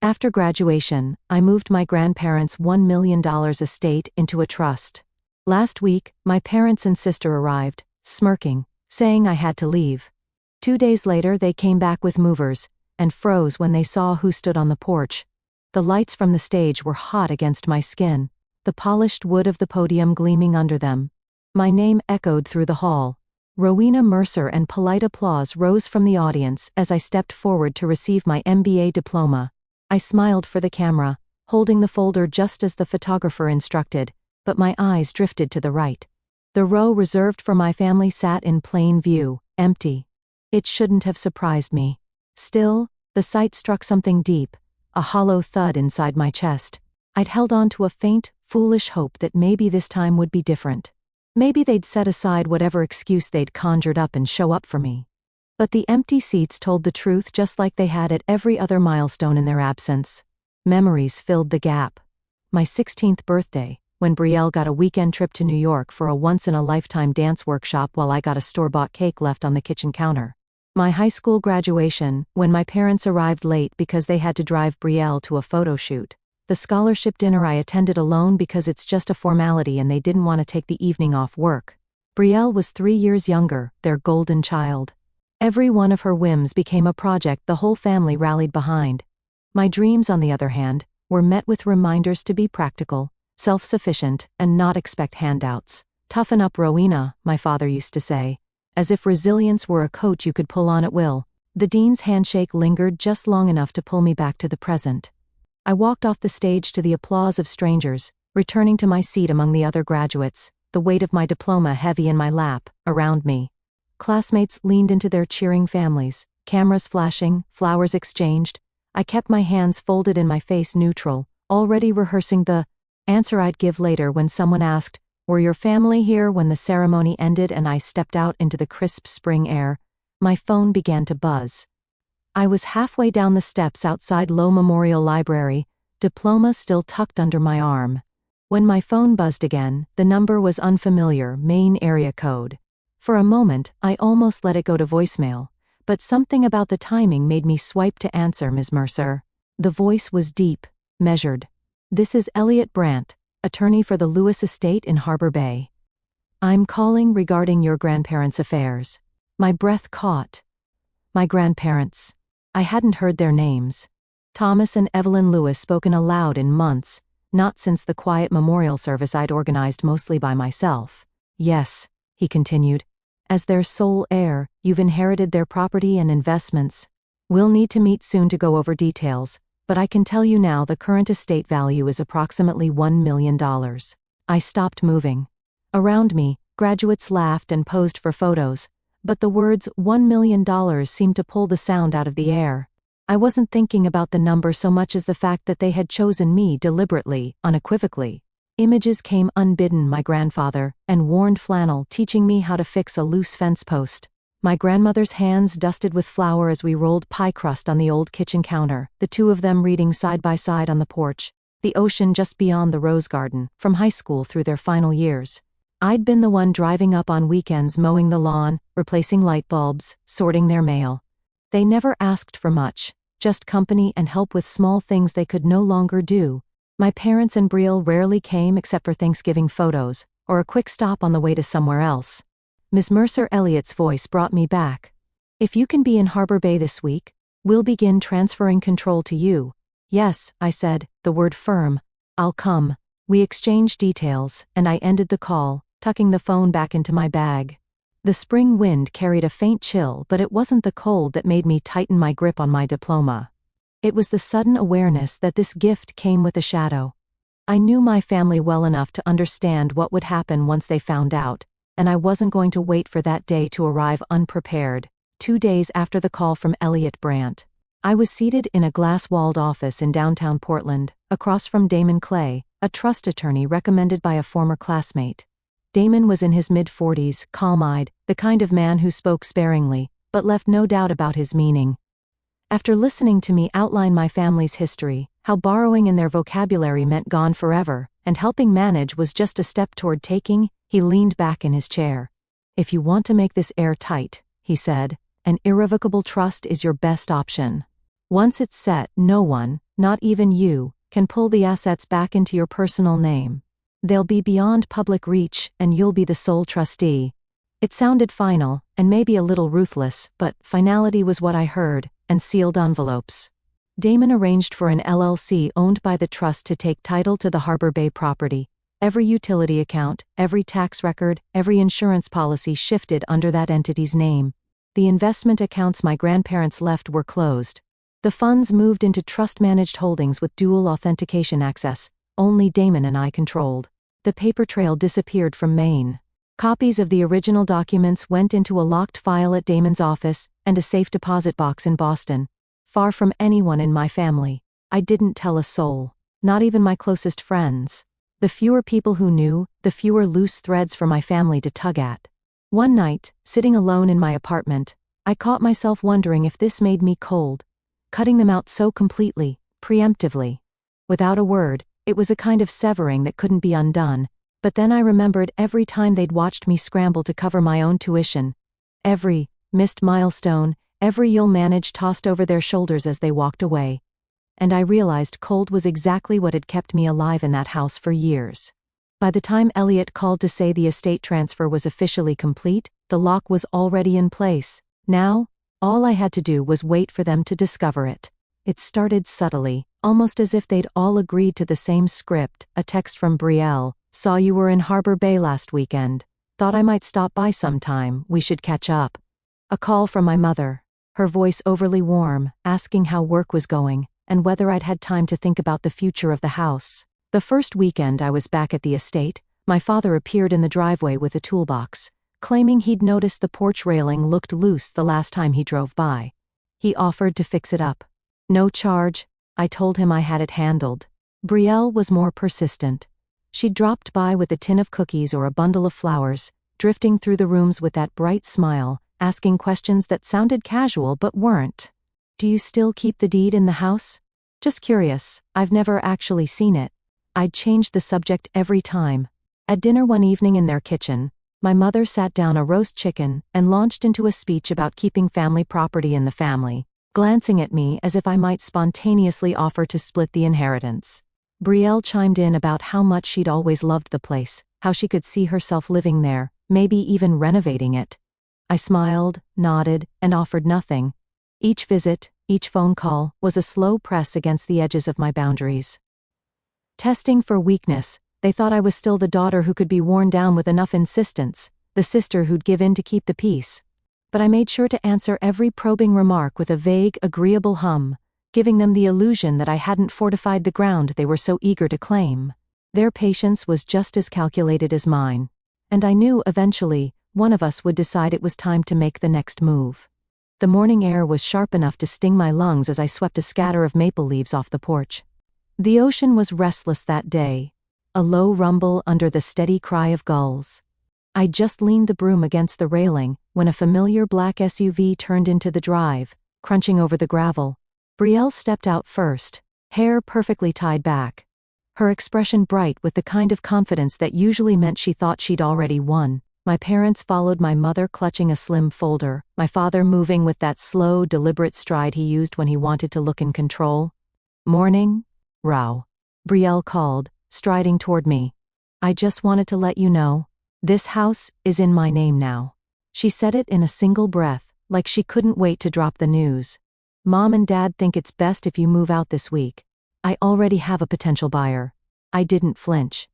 After graduation, I moved my grandparents' $1 million estate into a trust. Last week, my parents and sister arrived, smirking, saying I had to leave. 2 days later they came back with movers, and froze when they saw who stood on the porch. The lights from the stage were hot against my skin, the polished wood of the podium gleaming under them. My name echoed through the hall. Rowena Mercer, and polite applause rose from the audience as I stepped forward to receive my MBA diploma. I smiled for the camera, holding the folder just as the photographer instructed, but my eyes drifted to the right. The row reserved for my family sat in plain view, empty. It shouldn't have surprised me. Still, the sight struck something deep, a hollow thud inside my chest. I'd held on to a faint, foolish hope that maybe this time would be different. Maybe they'd set aside whatever excuse they'd conjured up and show up for me. But the empty seats told the truth just like they had at every other milestone in their absence. Memories filled the gap. My 16th birthday, when Brielle got a weekend trip to New York for a once-in-a-lifetime dance workshop while I got a store-bought cake left on the kitchen counter. My high school graduation, when my parents arrived late because they had to drive Brielle to a photo shoot. The scholarship dinner I attended alone because it's just a formality and they didn't want to take the evening off work. Brielle was 3 years younger, their golden child. Every one of her whims became a project the whole family rallied behind. My dreams, on the other hand, were met with reminders to be practical, self-sufficient, and not expect handouts. "Toughen up, Rowena," my father used to say, as if resilience were a coat you could pull on at will. The dean's handshake lingered just long enough to pull me back to the present. I walked off the stage to the applause of strangers, returning to my seat among the other graduates, the weight of my diploma heavy in my lap. Around me, classmates leaned into their cheering families, cameras flashing, flowers exchanged. I kept my hands folded in my face neutral, already rehearsing the answer I'd give later when someone asked, "Were your family here when the ceremony ended?" and I stepped out into the crisp spring air. My phone began to buzz. I was halfway down the steps outside Low Memorial Library, diploma still tucked under my arm. When my phone buzzed again, the number was unfamiliar, Maine area code. For a moment, I almost let it go to voicemail, but something about the timing made me swipe to answer. "Ms. Mercer." The voice was deep, measured. "This is Elliot Brandt, attorney for the Lewis estate in Harbor Bay. I'm calling regarding your grandparents' affairs." My breath caught. My grandparents. I hadn't heard their names. Thomas and Evelyn Lewis, spoken aloud in months, not since the quiet memorial service I'd organized mostly by myself. "Yes," he continued. "As their sole heir, you've inherited their property and investments. We'll need to meet soon to go over details, but I can tell you now the current estate value is approximately $1 million. I stopped moving. Around me, graduates laughed and posed for photos, but the words $1 million seemed to pull the sound out of the air. I wasn't thinking about the number so much as the fact that they had chosen me deliberately, unequivocally. Images came unbidden: my grandfather, and worn flannel teaching me how to fix a loose fence post. My grandmother's hands dusted with flour as we rolled pie crust on the old kitchen counter, the two of them reading side by side on the porch. The ocean just beyond the rose garden, from high school through their final years. I'd been the one driving up on weekends, mowing the lawn, replacing light bulbs, sorting their mail. They never asked for much, just company and help with small things they could no longer do. My parents and Brielle rarely came except for Thanksgiving photos, or a quick stop on the way to somewhere else. Ms. Mercer, Elliot's voice brought me back. "If you can be in Harbor Bay this week, we'll begin transferring control to you." "Yes," I said, the word firm. "I'll come." We exchanged details, and I ended the call, tucking the phone back into my bag. The spring wind carried a faint chill, but it wasn't the cold that made me tighten my grip on my diploma. It was the sudden awareness that this gift came with a shadow. I knew my family well enough to understand what would happen once they found out, and I wasn't going to wait for that day to arrive unprepared. 2 days after the call from Elliot Brandt, I was seated in a glass-walled office in downtown Portland, across from Damon Clay, a trust attorney recommended by a former classmate. Damon was in his mid-40s, calm-eyed, the kind of man who spoke sparingly, but left no doubt about his meaning. After listening to me outline my family's history, how borrowing in their vocabulary meant gone forever, and helping manage was just a step toward taking, he leaned back in his chair. "If you want to make this airtight," he said, "an irrevocable trust is your best option. Once it's set, no one, Not even you can pull the assets back into your personal name. They'll be beyond public reach, and you'll be the sole trustee. It sounded final, and maybe a little ruthless, but finality was what I heard, and sealed envelopes. Damon arranged for an LLC owned by the trust to take title to the Harbor Bay property. Every utility account, every tax record, every insurance policy shifted under that entity's name. The investment accounts my grandparents left were closed. The funds moved into trust-managed holdings with dual authentication access, only Damon and I controlled. The paper trail disappeared from Maine. Copies of the original documents went into a locked file at Damon's office and a safe deposit box in Boston. Far from anyone in my family. I didn't tell a soul. Not even my closest friends. The fewer people who knew, the fewer loose threads for my family to tug at. One night, sitting alone in my apartment, I caught myself wondering if this made me cold. Cutting them out so completely, preemptively. Without a word, it was a kind of severing that couldn't be undone, but then I remembered every time they'd watched me scramble to cover my own tuition. Every missed milestone, every you'll manage tossed over their shoulders as they walked away. And I realized cold was exactly what had kept me alive in that house for years. By the time Elliot called to say the estate transfer was officially complete, the lock was already in place. Now, all I had to do was wait for them to discover it. It started subtly, almost as if they'd all agreed to the same script. A text from Brielle: "Saw you were in Harbor Bay last weekend. Thought I might stop by sometime, we should catch up." A call from my mother, her voice overly warm, asking how work was going, and whether I'd had time to think about the future of the house. The first weekend I was back at the estate, my father appeared in the driveway with a toolbox, claiming he'd noticed the porch railing looked loose the last time he drove by. He offered to fix it up. No charge, I told him I had it handled. Brielle was more persistent. She dropped by with a tin of cookies or a bundle of flowers, drifting through the rooms with that bright smile, asking questions that sounded casual but weren't. "Do you still keep the deed in the house?" "Just curious, I've never actually seen it." I'd changed the subject every time. At dinner one evening in their kitchen, my mother sat down a roast chicken and launched into a speech about keeping family property in the family, glancing at me as if I might spontaneously offer to split the inheritance. Brielle chimed in about how much she'd always loved the place, how she could see herself living there, maybe even renovating it. I smiled, nodded, and offered nothing. Each visit, each phone call, was a slow press against the edges of my boundaries. Testing for weakness, they thought I was still the daughter who could be worn down with enough insistence, the sister who'd give in to keep the peace. But I made sure to answer every probing remark with a vague, agreeable hum, giving them the illusion that I hadn't fortified the ground they were so eager to claim. Their patience was just as calculated as mine, and I knew eventually one of us would decide it was time to make the next move. The morning air was sharp enough to sting my lungs as I swept a scatter of maple leaves off the porch. The ocean was restless that day, a low rumble under the steady cry of gulls. I just leaned the broom against the railing when a familiar black SUV turned into the drive, crunching over the gravel. Brielle stepped out first, hair perfectly tied back. Her expression bright with the kind of confidence that usually meant she thought she'd already won. My parents followed, my mother clutching a slim folder, my father moving with that slow, deliberate stride he used when he wanted to look in control. "Morning, Rao," Brielle called, striding toward me. "I just wanted to let you know, this house is in my name now." She said it in a single breath, like she couldn't wait to drop the news. "Mom and Dad think it's best if you move out this week. I already have a potential buyer." I didn't flinch.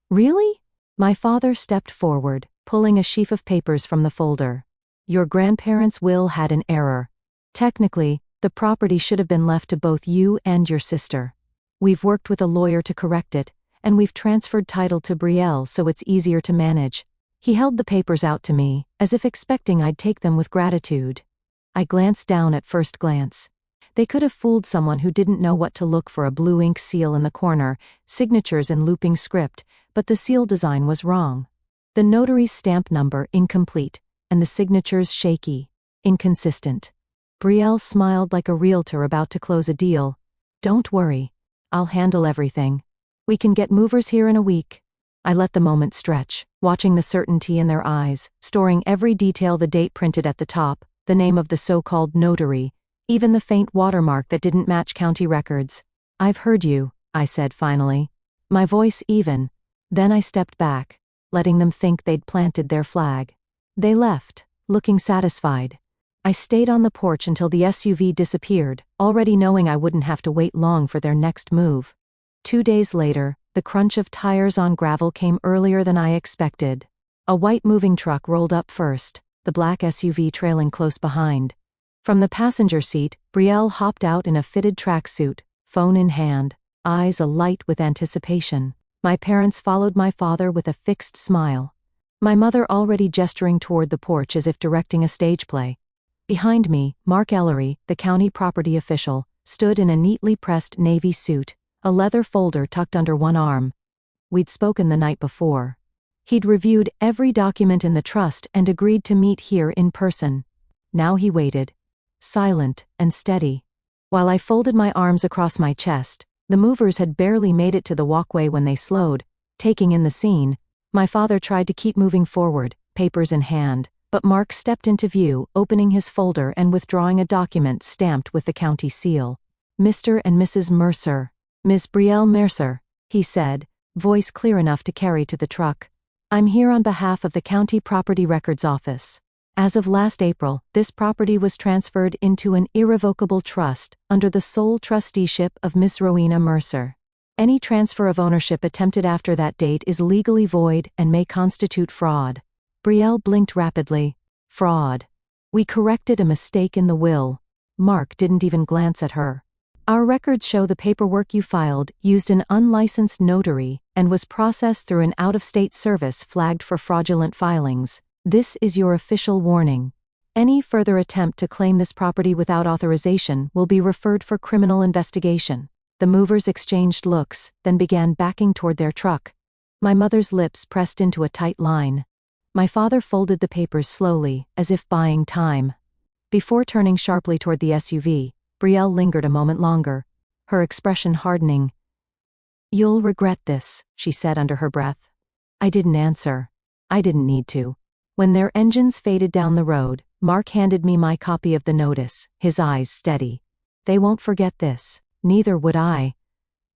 "Really?" My father stepped forward, pulling a sheaf of papers from the folder. "Your grandparents' will had an error. Technically, the property should have been left to both you and your sister. We've worked with a lawyer to correct it, and we've transferred title to Brielle so it's easier to manage." He held the papers out to me, as if expecting I'd take them with gratitude. I glanced down at first glance. They could have fooled someone who didn't know what to look for: a blue ink seal in the corner, signatures in looping script, but the seal design was wrong. The notary's stamp number incomplete, and the signatures shaky, inconsistent. Brielle smiled like a realtor about to close a deal. "Don't worry. I'll handle everything. We can get movers here in a week." I let the moment stretch, watching the certainty in their eyes, storing every detail: the date printed at the top, the name of the so-called notary, even the faint watermark that didn't match county records. "I've heard you," I said finally. My voice even. Then I stepped back, letting them think they'd planted their flag. They left, looking satisfied. I stayed on the porch until the SUV disappeared, already knowing I wouldn't have to wait long for their next move. 2 days later, the crunch of tires on gravel came earlier than I expected. A white moving truck rolled up first, the black SUV trailing close behind. From the passenger seat, Brielle hopped out in a fitted tracksuit, phone in hand, eyes alight with anticipation. My parents followed my father with a fixed smile. My mother already gesturing toward the porch as if directing a stage play. Behind me, Mark Ellery, the county property official, stood in a neatly pressed navy suit, a leather folder tucked under one arm. We'd spoken the night before. He'd reviewed every document in the trust and agreed to meet here in person. Now he waited, silent and steady. While I folded my arms across my chest, the movers had barely made it to the walkway when they slowed, taking in the scene. My father tried to keep moving forward, papers in hand, but Mark stepped into view, opening his folder and withdrawing a document stamped with the county seal. "Mr. and Mrs. Mercer. Ms. Brielle Mercer," he said, voice clear enough to carry to the truck. "I'm here on behalf of the County Property Records Office. As of last April, this property was transferred into an irrevocable trust under the sole trusteeship of Miss Rowena Mercer. Any transfer of ownership attempted after that date is legally void and may constitute fraud." Brielle blinked rapidly. "Fraud. We corrected a mistake in the will." Mark didn't even glance at her. "Our records show the paperwork you filed used an unlicensed notary and was processed through an out-of-state service flagged for fraudulent filings. This is your official warning. Any further attempt to claim this property without authorization will be referred for criminal investigation." The movers exchanged looks, then began backing toward their truck. My mother's lips pressed into a tight line. My father folded the papers slowly, as if buying time. Before turning sharply toward the SUV, Brielle lingered a moment longer, her expression hardening. "You'll regret this," she said under her breath. I didn't answer. I didn't need to. When their engines faded down the road, Mark handed me my copy of the notice, his eyes steady. "They won't forget this. Neither would I."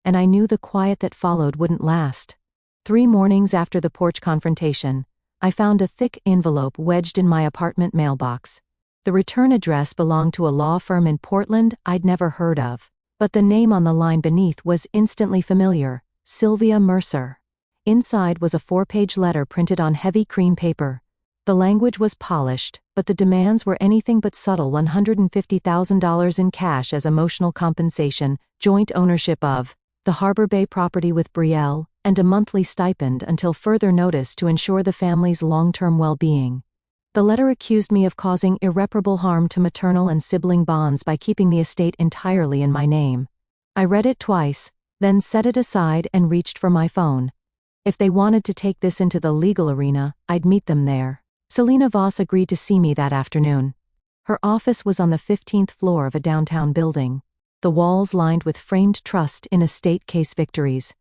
And I knew the quiet that followed wouldn't last. 3 mornings after the porch confrontation, I found a thick envelope wedged in my apartment mailbox. The return address belonged to a law firm in Portland I'd never heard of, but the name on the line beneath was instantly familiar: Sylvia Mercer. Inside was a 4-page letter printed on heavy cream paper. The language was polished, but the demands were anything but subtle: $150,000 in cash as emotional compensation, joint ownership of the Harbor Bay property with Brielle, and a monthly stipend until further notice to ensure the family's long-term well-being. The letter accused me of causing irreparable harm to maternal and sibling bonds by keeping the estate entirely in my name. I read it twice, then set it aside and reached for my phone. If they wanted to take this into the legal arena, I'd meet them there. Selena Voss agreed to see me that afternoon. Her office was on the 15th floor of a downtown building, the walls lined with framed trust in estate case victories.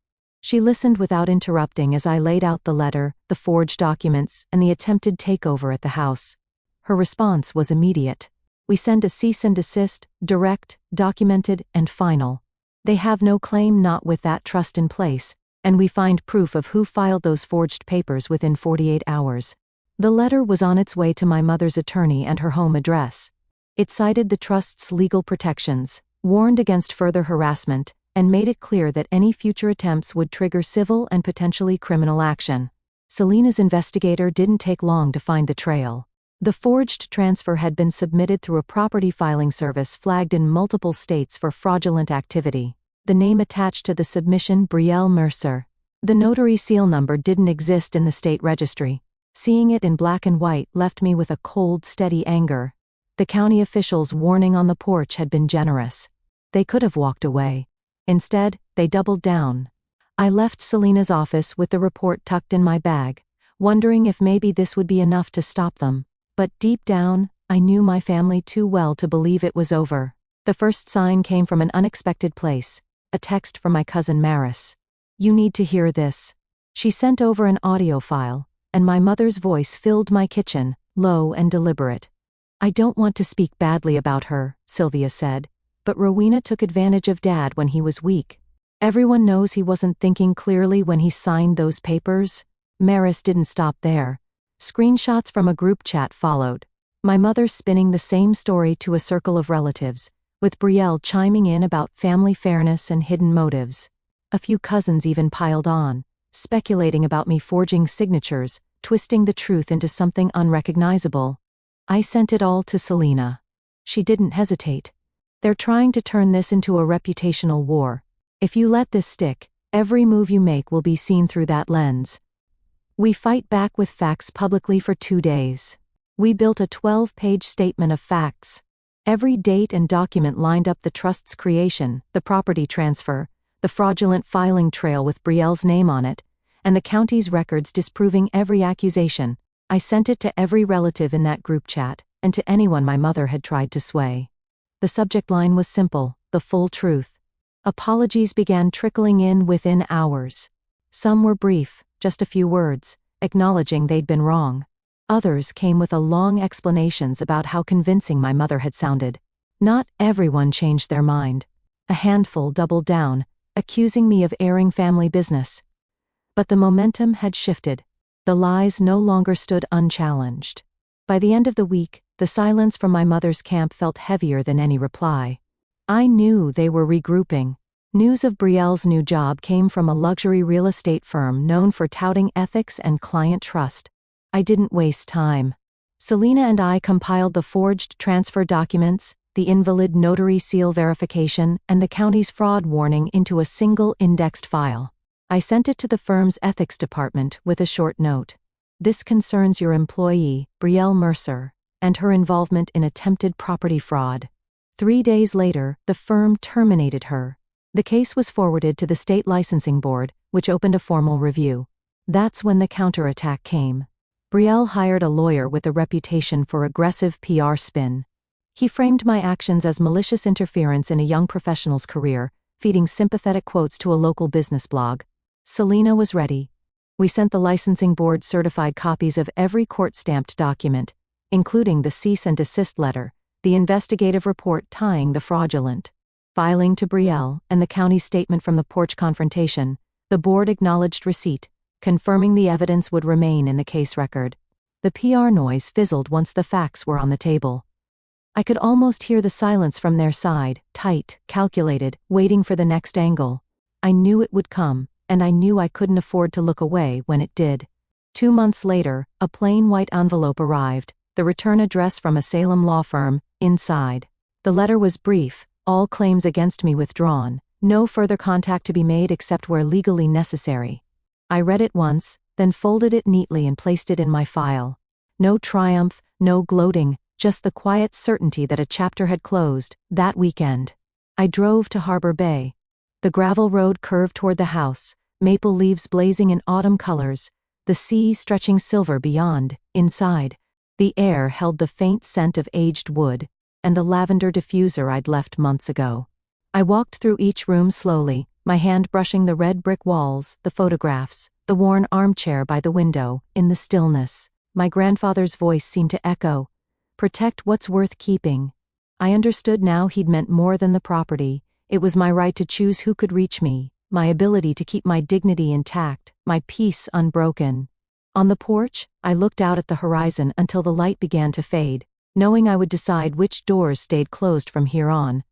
She listened without interrupting as I laid out the letter, the forged documents, and the attempted takeover at the house. Her response was immediate. "We send a cease and desist, direct, documented, and final. They have no claim not with that trust in place, and we find proof of who filed those forged papers within 48 hours. The letter was on its way to my mother's attorney and her home address. It cited the trust's legal protections, warned against further harassment, and made it clear that any future attempts would trigger civil and potentially criminal action. Selena's investigator didn't take long to find the trail. The forged transfer had been submitted through a property filing service flagged in multiple states for fraudulent activity. The name attached to the submission: Brielle Mercer. The notary seal number didn't exist in the state registry. Seeing it in black and white left me with a cold, steady anger. The county officials' warning on the porch had been generous. They could have walked away. Instead, they doubled down. I left Selena's office with the report tucked in my bag, wondering if maybe this would be enough to stop them. But deep down, I knew my family too well to believe it was over. The first sign came from an unexpected place, a text from my cousin Maris. "You need to hear this." She sent over an audio file, and my mother's voice filled my kitchen, low and deliberate. "I don't want to speak badly about her," Sylvia said, But Rowena took advantage of Dad when he was weak. Everyone knows he wasn't thinking clearly when he signed those papers. Maris didn't stop there. Screenshots from a group chat followed. My mother spinning the same story to a circle of relatives, with Brielle chiming in about family fairness and hidden motives. A few cousins even piled on, speculating about me forging signatures, twisting the truth into something unrecognizable. I sent it all to Selena. She didn't hesitate. They're trying to turn this into a reputational war. If you let this stick, every move you make will be seen through that lens. We fight back with facts publicly for 2 days. We built a 12-page statement of facts. Every date and document lined up the trust's creation, the property transfer, the fraudulent filing trail with Brielle's name on it, and the county's records disproving every accusation. I sent it to every relative in that group chat, and to anyone my mother had tried to sway. The subject line was simple: the full truth. Apologies began trickling in within hours. Some were brief, just a few words, acknowledging they'd been wrong. Others came with long explanations about how convincing my mother had sounded. Not everyone changed their mind. A handful doubled down, accusing me of airing family business. But the momentum had shifted. The lies no longer stood unchallenged. By the end of the week, the silence from my mother's camp felt heavier than any reply. I knew they were regrouping. News of Brielle's new job came from a luxury real estate firm known for touting ethics and client trust. I didn't waste time. Selena and I compiled the forged transfer documents, the invalid notary seal verification, and the county's fraud warning into a single indexed file. I sent it to the firm's ethics department with a short note. This concerns your employee, Brielle Mercer, and her involvement in attempted property fraud. 3 days later, the firm terminated her. The case was forwarded to the state licensing board, which opened a formal review. That's when the counterattack came. Brielle hired a lawyer with a reputation for aggressive PR spin. He framed my actions as malicious interference in a young professional's career, feeding sympathetic quotes to a local business blog. Selena was ready. We sent the licensing board certified copies of every court-stamped document, including the cease and desist letter, the investigative report tying the fraudulent filing to Brielle, and the county's statement from the porch confrontation. The board acknowledged receipt, confirming the evidence would remain in the case record. The PR noise fizzled once the facts were on the table. I could almost hear the silence from their side, tight, calculated, waiting for the next angle. I knew it would come, and I knew I couldn't afford to look away when it did. 2 months later, a plain white envelope arrived, the return address from a Salem law firm, inside. The letter was brief: all claims against me withdrawn, no further contact to be made except where legally necessary. I read it once, then folded it neatly and placed it in my file. No triumph, no gloating, just the quiet certainty that a chapter had closed, that weekend. I drove to Harbor Bay. The gravel road curved toward the house, maple leaves blazing in autumn colors, the sea stretching silver beyond. Inside, the air held the faint scent of aged wood, and the lavender diffuser I'd left months ago. I walked through each room slowly, my hand brushing the red brick walls, the photographs, the worn armchair by the window. In the stillness, my grandfather's voice seemed to echo, "Protect what's worth keeping." I understood now he'd meant more than the property. It was my right to choose who could reach me, my ability to keep my dignity intact, my peace unbroken. On the porch, I looked out at the horizon until the light began to fade, knowing I would decide which doors stayed closed from here on.